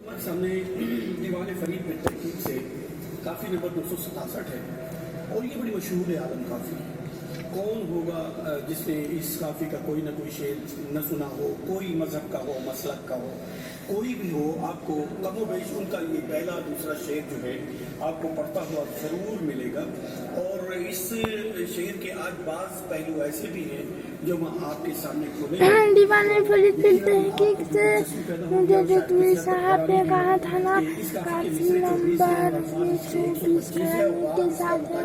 हमारे सामने दीवान फरीद में तहकीक से काफ़ी नंबर 267 है और ये बड़ी मशहूर है आलम काफ़ी। कौन होगा जिसने इस काफ़ी का कोई ना कोई शेर न सुना हो, कोई मज़हब का हो, मसलक का हो, कोई भी हो, आपको कमो बेश उनका ये पहला दूसरा शेर जो है आपको पढ़ता हुआ ज़रूर मिलेगा। और इस शेर के आज बाज़ पहलू ऐसे भी हैं जो वहाँ आपके सामने खुले हैं। दीवाने फरीद की तहकीक से मुझे जो तुई साहब ने कहा था ना, काफी नंबर 120 के साथ है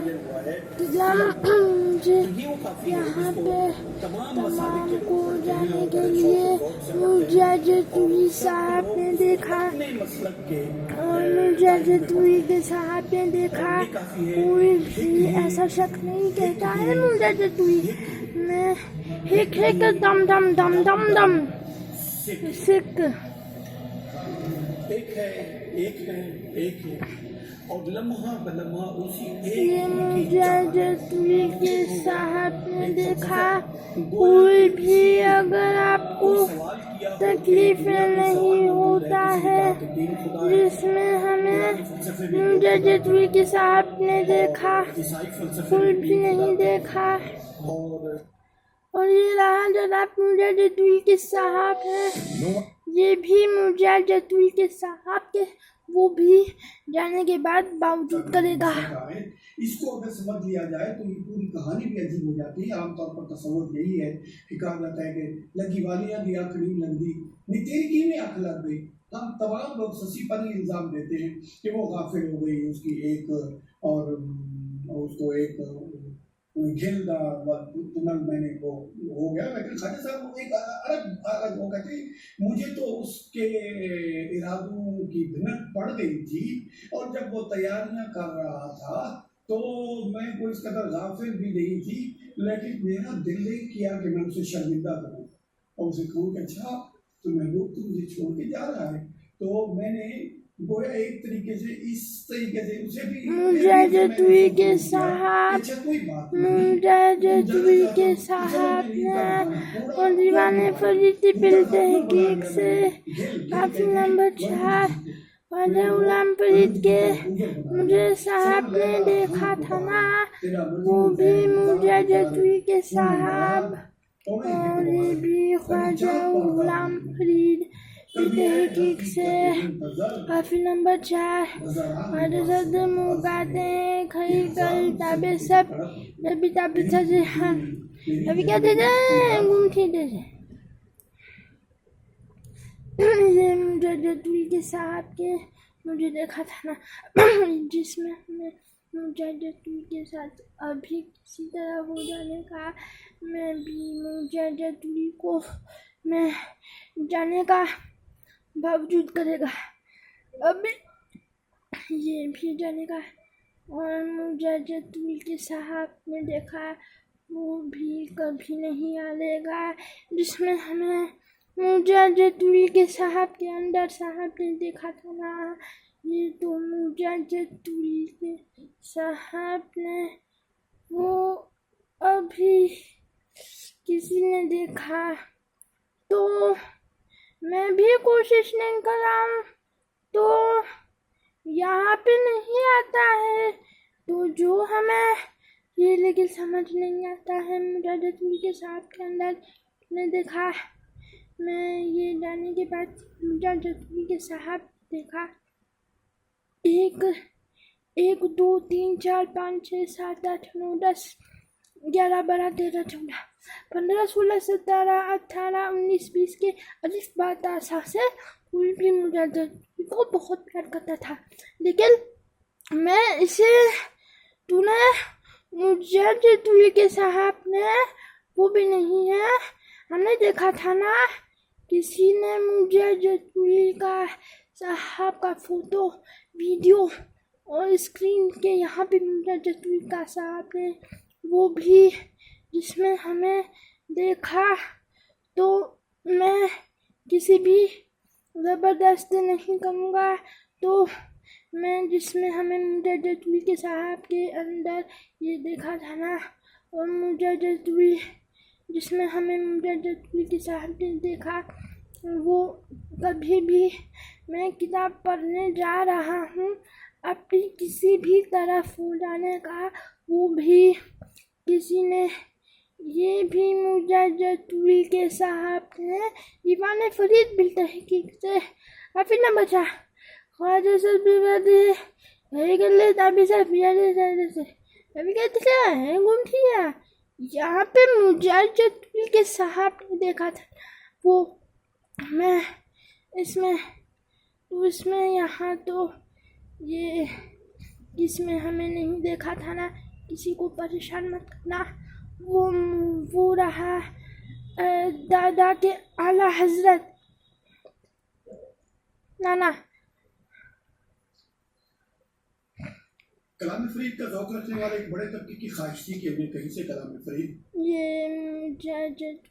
मुझे यहाँ पे तमाम को जाने के लिए मुझे जो तुई साहब ने देखा और मुझे जो तुई के साहब ने देखा, कोई भी ऐसा शक नहीं कहता है मुझे जो तुई में हिक हिक दम दम दम दम दम सिक एक है और लम्हा बलम्हा उसी ये मुझे जतवी के साहब ने देखा। कोई भी अगर आपको तकलीफ नहीं होता है जिसमें हमें मुझे जतवी के साहब ने देखा, कोई भी नहीं देखा। और ये रहा जनाब मुझे जतवी के साहब है, ये भी मुझे जतवी के साहब के वो भी जाने के बाद बावजूद करेगा। इसको अगर समझ लिया जाए तो ये पूरी कहानी भी अजीब हो जाती है। आमतौर पर तस्वुर यही है कि कहा जाता है कि लगी वालियां भी आँख नहीं लगती, तेरी की में आँख लग गई। हम तमाम लोग शशि पर इल्ज़ाम देते हैं कि वो गाफिल हो गई, उसकी एक और उसको एक झेलदा तुनल मैंने वो हो गया। लेकिन खाजा साहब वो एक अलग वो कहते मुझे तो उसके इरादों की भिनक पड़ गई थी और जब वो तैयारियां कर रहा था तो मैं कोई इस कदर गाफिल भी नहीं थी, लेकिन मेरा दिल नहीं किया कि मैं उसे शर्मिंदा करूं और उसे कहूँ कि अच्छा तो महबूब तू मुझे छोड़ के जा रहा है। तो मैंने गोया एक तरीके से इस तरीके से उसे भी मुझे जतवी के साहब ने और दीवाने फरीद की तहकीक से काफी नंबर 4 वाले गुलाम फरीद के मुझे साहब ने देखा था ना, वो भी मुझे जतवी के साहब और ये भी ख्वाजा गुलाम फरीद की तहकीक से काफी नंबर 4 और मुकाते खरी कर ताबे सब नबी ताबे सजे हम अभी क्या दे घूमती दे ये मुझे जतवी के साहब के मुझे देखा था ना, जिसमें हमें मुझे जतवी के साथ अभी किसी तरह हो जाने का, मैं भी मुझे जतवी को मैं जाने का बावजूद करेगा। अभी ये भी जाने का और मुझे जतवी के साहब ने देखा, वो भी कभी नहीं आएगा जिसमें हमें मुझे जतवी के साहब के अंदर साहब ने देखा था ना। ये तो मुझे जतवी के साहब ने वो अभी किसी ने देखा, तो मैं भी कोशिश नहीं कर रहा हूँ तो यहाँ पे नहीं आता है, तो जो हमें ये लेकिन समझ नहीं आता है मुझे जतवी के साहब के अंदर ने देखा। मैं ये जाने के बाद मुझे जतवी के साहब देखा 1 1 2 3 4 5 6 7 8 9 10 11 12 13 14 15 16 17 18 19 20 के अलिफ बा ता सा से कोई भी मुझे जतवी को बहुत प्यार करता था, लेकिन मैं इसे तूने मुझे जतवी के साहब ने वो भी नहीं है, हमने देखा था ना किसी ने मुझे जतवी का साहब का फोटो वीडियो और स्क्रीन के यहाँ पे मुझे जतवी का साहब ने वो भी जिसमें हमें देखा। तो मैं किसी भी ज़बरदस्ती नहीं करूँगा, तो मैं जिसमें हमें मुझे जतवी के साहब के अंदर ये देखा था ना, और मुझे जतवी जिसमें हमें मुझे जतवी के साहब ने देखा वो कभी भी मैं किताब पढ़ने जा रहा हूँ अपनी किसी भी तरफ हो जाने का, वो भी किसी ने, ये भी मुजाहिदुल के साहब ने दीवाने फरीद बिल तहकीक से काफी न बचा ख्वाजा से वही कर ले ताबी से अभी कहते हैं गुम किया। यहाँ पे मुजाहिदुल के साहब ने देखा था वो, मैं इसमें उसमें यहाँ तो ये इसमें हमें नहीं देखा था ना, किसी को परेशान मत करना। वो रहा दादा के आला हजरत नाना। कलाम फरीद का ज़ौक़ रखने वाले एक बड़े तबके की ख्वाहिश थी कि हमें कहीं से कलाम फरीद ये मुजाहिद